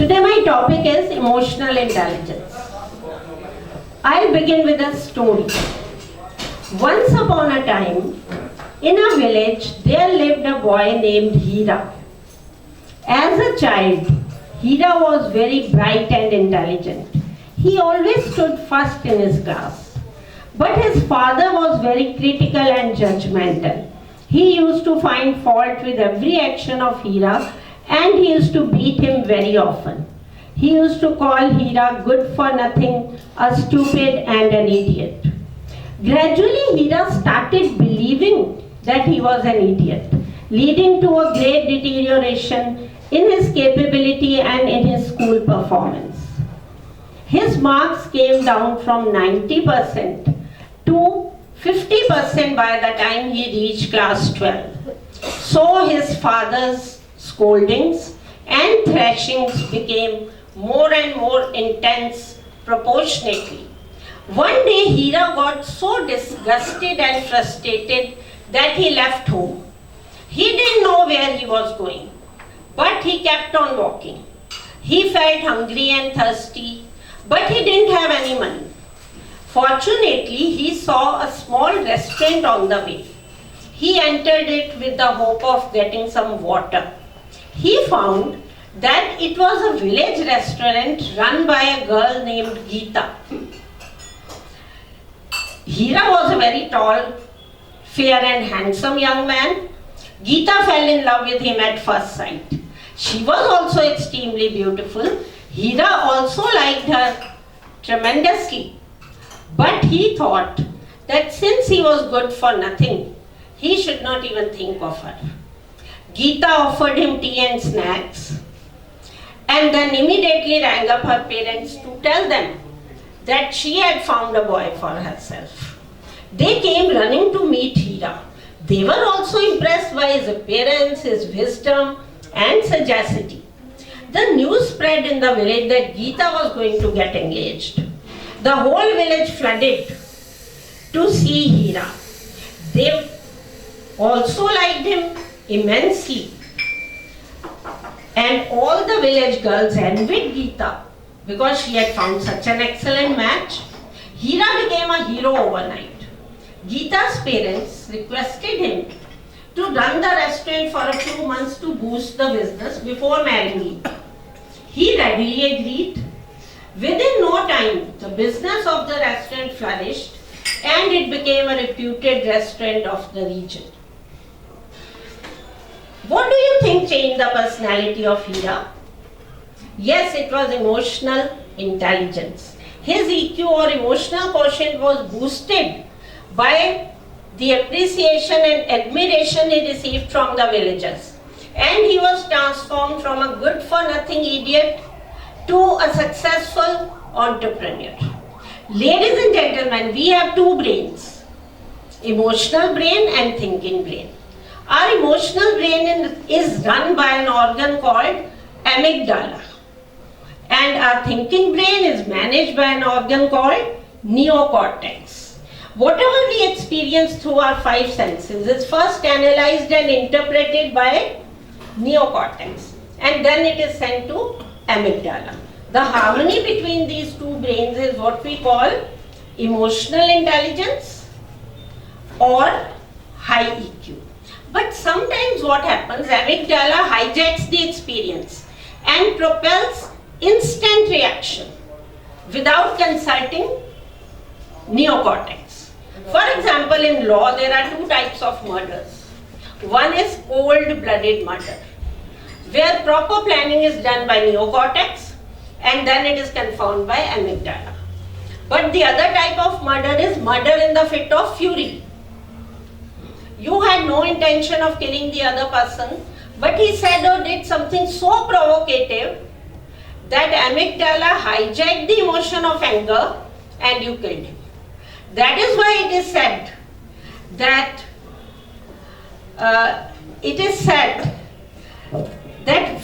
Today my topic is emotional intelligence. I'll begin with a story. Once upon a time, in a village, there lived a boy named Hira. As a child, Hira was very bright and intelligent. He always stood first in his class. But his father was very critical and judgmental. He used to find fault with every action of Hira and he used to beat him very often. He used to call Hira good for nothing, a stupid and an idiot. Gradually, Hira started believing that he was an idiot, leading to a great deterioration in his capability and in his school performance. His marks came down from 90% to 50% by the time he reached class 12. So his father's scoldings and thrashings became more and more intense proportionately. One day Hira got so disgusted and frustrated that he left home. He didn't know where he was going, but he kept on walking. He felt hungry and thirsty, but he didn't have any money. Fortunately, he saw a small restaurant on the way. He entered it with the hope of getting some water. He found that it was a village restaurant run by a girl named Geeta. Hira was a very tall, fair and handsome young man. Geeta fell in love with him at first sight. She was also extremely beautiful. Hira also liked her tremendously. But he thought that since he was good for nothing, he should not even think of her. Geeta offered him tea and snacks and then immediately rang up her parents to tell them that she had found a boy for herself. They came running to meet Hira. They were also impressed by his appearance, his wisdom and sagacity. The news spread in the village that Geeta was going to get engaged. The whole village flooded to see Hira. They also liked him immensely. And all the village girls envied Geeta because she had found such an excellent match. Hira became a hero overnight. Geeta's parents requested him to run the restaurant for a few months to boost the business before marrying Geeta. He readily agreed. Within no time, the business of the restaurant flourished and it became a reputed restaurant of the region. What do you think changed the personality of Hira? Yes, it was emotional intelligence. His EQ or emotional quotient was boosted by the appreciation and admiration he received from the villagers. And he was transformed from a good for nothing idiot to a successful entrepreneur. Ladies and gentlemen, we have two brains, emotional brain and thinking brain. Our emotional brain is run by an organ called amygdala. And our thinking brain is managed by an organ called neocortex. Whatever we experience through our five senses is first analyzed and interpreted by neocortex. And then it is sent to amygdala. The harmony between these two brains is what we call emotional intelligence or high EQ. But sometimes what happens, amygdala hijacks the experience and propels instant reaction without consulting neocortex. For example, in law there are two types of murders. One is cold-blooded murder, where proper planning is done by neocortex and then it is confirmed by amygdala. But the other type of murder is murder in the fit of fury. You had no intention of killing the other person, but he said or did something so provocative that amygdala hijacked the emotion of anger and you killed him. That is why it is said that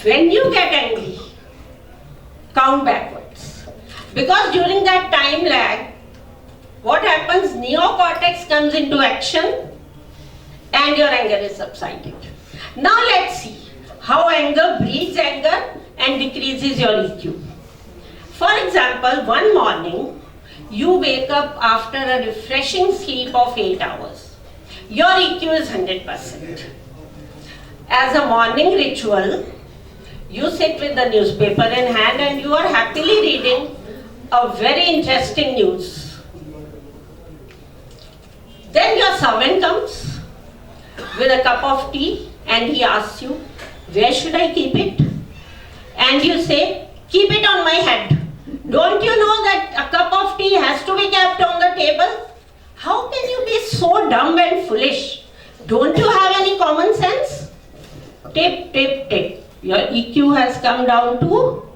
when you get angry, count backwards. Because during that time lag, what happens? Neocortex comes into action and your anger is subsided. Now let's see how anger breeds anger and decreases is your EQ. For example, one morning, you wake up after a refreshing sleep of 8 hours. Your EQ is 100%. As a morning ritual, you sit with the newspaper in hand and you are happily reading a very interesting news. Then your servant comes with a cup of tea and he asks you, where should I keep it? And you say, keep it on my head. Don't you know that a cup of tea has to be kept on the table? How can you be so dumb and foolish? Don't you have any common sense? Tip, tip, tip. Your EQ has come down to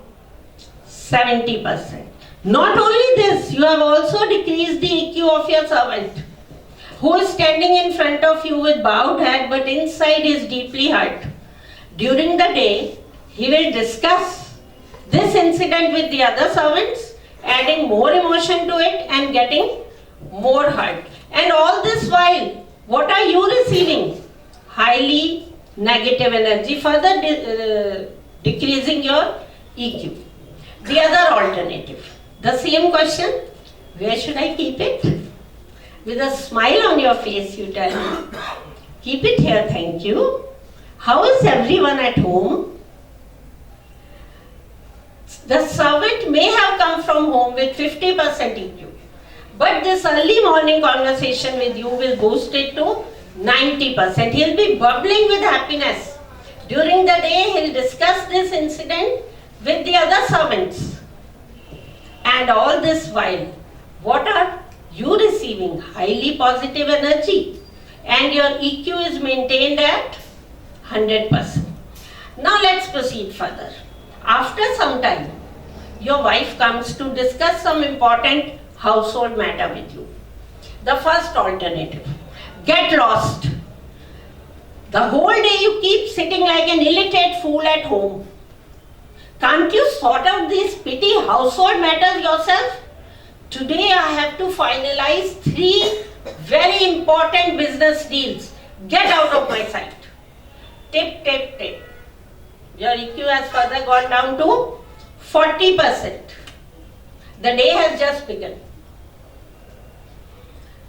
70%. Not only this, you have also decreased the EQ of your servant, who is standing in front of you with bowed head but inside is deeply hurt. During the day, he will discuss this incident with the other servants, adding more emotion to it and getting more hurt. And all this while, what are you receiving? Highly negative energy, further decreasing your EQ. The other alternative, the same question, where should I keep it? With a smile on your face, you tell me, keep it here, thank you. How is everyone at home? The servant may have come from home with 50% EQ, but this early morning conversation with you will boost it to 90%. He'll be bubbling with happiness. During the day, he'll discuss this incident with the other servants. And all this while, what are you receiving? Highly positive energy. And your EQ is maintained at 100%. Now let's proceed further. After some time, your wife comes to discuss some important household matter with you. The first alternative, get lost. The whole day you keep sitting like an illiterate fool at home. Can't you sort out these petty household matters yourself? Today I have to finalize 3 very important business deals. Get out of my sight. Tip, tip, tip. Your EQ has further gone down to 40%. The day has just begun.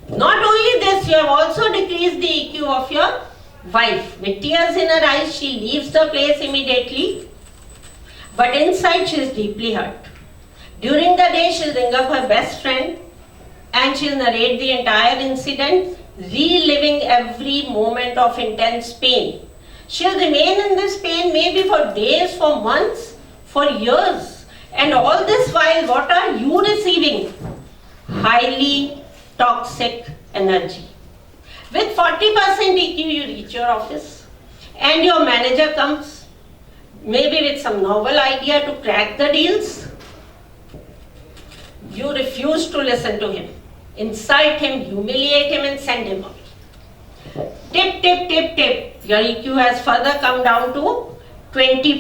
Not only this, you have also decreased the EQ of your wife. With tears in her eyes, she leaves the place immediately. But inside, she is deeply hurt. During the day, she will ring up her best friend and she will narrate the entire incident, reliving every moment of intense pain. She will remain in this pain maybe for days, for months, for years. And all this while, what are you receiving? Highly toxic energy. With 40% EQ, you reach your office and your manager comes, maybe with some novel idea to crack the deals. You refuse to listen to him, insult him, humiliate him and send him away. Tip, tip, tip, tip. Your EQ has further come down to 20%.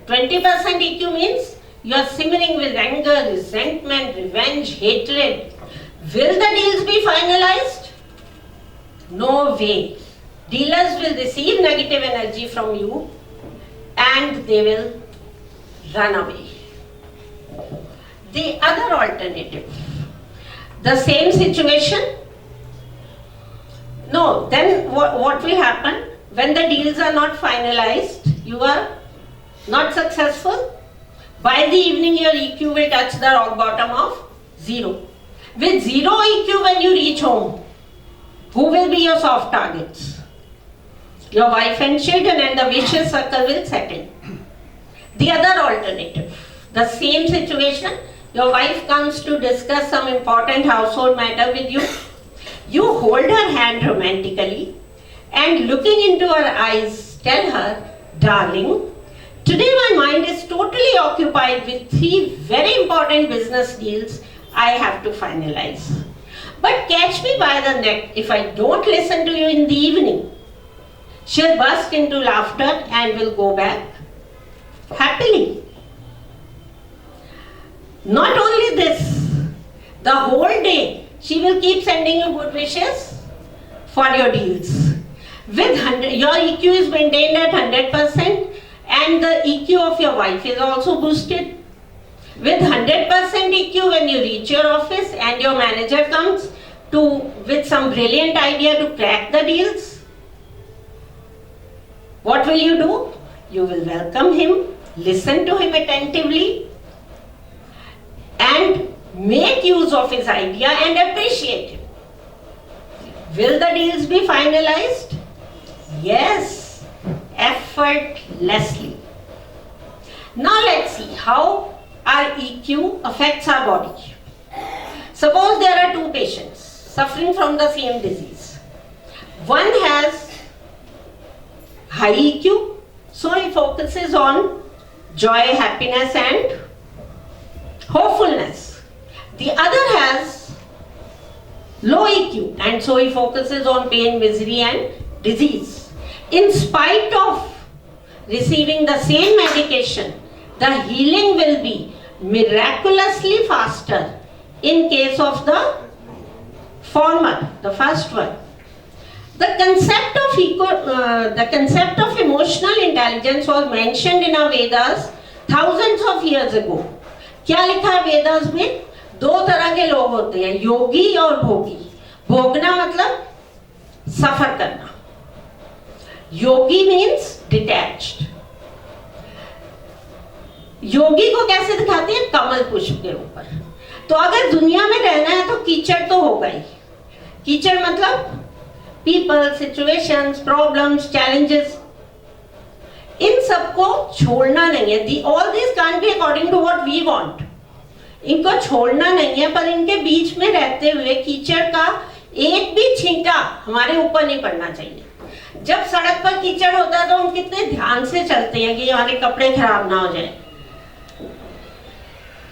20% EQ means you are simmering with anger, resentment, revenge, hatred. Will the deals be finalized? No way. Dealers will receive negative energy from you and they will run away. The other alternative, the same situation. No, then what will happen? When the deals are not finalized, you are not successful. By the evening, your EQ will touch the rock bottom of 0. With 0 EQ when you reach home, who will be your soft targets? Your wife and children, and the vicious circle will set in. The other alternative, the same situation, your wife comes to discuss some important household matter with you. You hold her hand romantically and looking into her eyes, tell her, darling, today my mind is totally occupied with 3 very important business deals I have to finalize. But catch me by the neck if I don't listen to you in the evening. She'll burst into laughter and will go back happily. Not only this, the whole day she will keep sending you good wishes for your deals. With your EQ is maintained at 100% And the EQ of your wife is also boosted. With 100% EQ, when you reach your office and your manager comes with some brilliant idea to crack the deals, what will you do? You will welcome him, listen to him attentively, and make use of his idea and appreciate him. Will the deals be finalized? Yes, effortlessly. Now let's see how our EQ affects our body. Suppose there are two patients suffering from the same disease. One has high EQ, so he focuses on joy, happiness and hopefulness. The other has low EQ, and so he focuses on pain, misery and disease. In spite of receiving the same medication, the healing will be miraculously faster in case of the former, the first one. The concept of emotional intelligence was mentioned in our Vedas thousands of years ago. क्या लिखा है वेदास में? दो तरह के लोग होते हैं, योगी और भोगी. भोगना मतलब सफर करना. योगी मीन्स डिटैच्ड. योगी को कैसे दिखाते हैं? कमल पुष्प के ऊपर. तो अगर दुनिया में रहना है तो कीचड़ तो होगा ही. कीचड़ मतलब पीपल, सिचुएशंस, प्रॉब्लम्स, चैलेंजेस, इन सबको छोड़ना नहीं है. All this can't be according to what we want. इनको छोड़ना नहीं है, पर इनके बीच में रहते हुए कीचड़ का एक भी छींटा हमारे ऊपर नहीं पड़ना चाहिए. जब सड़क पर कीचड़ होता है तो हम कितने ध्यान से चलते हैं कि हमारे कपड़े खराब ना हो जाए.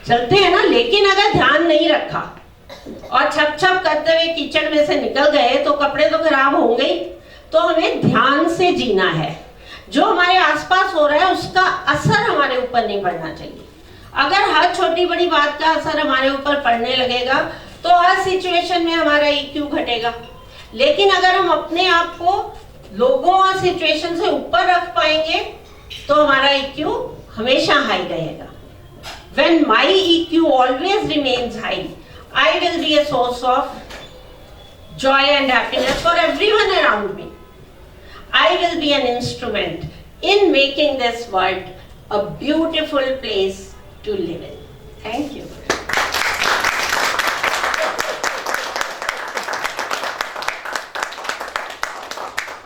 चलते हैं ना. लेकिन अगर ध्यान नहीं रखा और छप छप करते हुए कीचड़ में से निकल गए तो कपड़े तो खराब होंगे ही. तो हमें ध्यान से जीना है. जो हमारे आसपास हो रहा है उसका असर हमारे ऊपर नहीं पड़ना चाहिए. अगर हर छोटी बड़ी बात का असर हमारे ऊपर पड़ने लगेगा तो हर सिचुएशन में हमारा EQ घटेगा. लेकिन अगर हम अपने आप को लोगों और सिचुएशन से ऊपर रख पाएंगे तो हमारा EQ हमेशा हाई रहेगा. When my EQ always remains high, I will be a source of joy and happiness for everyone around me. I will be an instrument in making this world a beautiful place to live in. Thank you.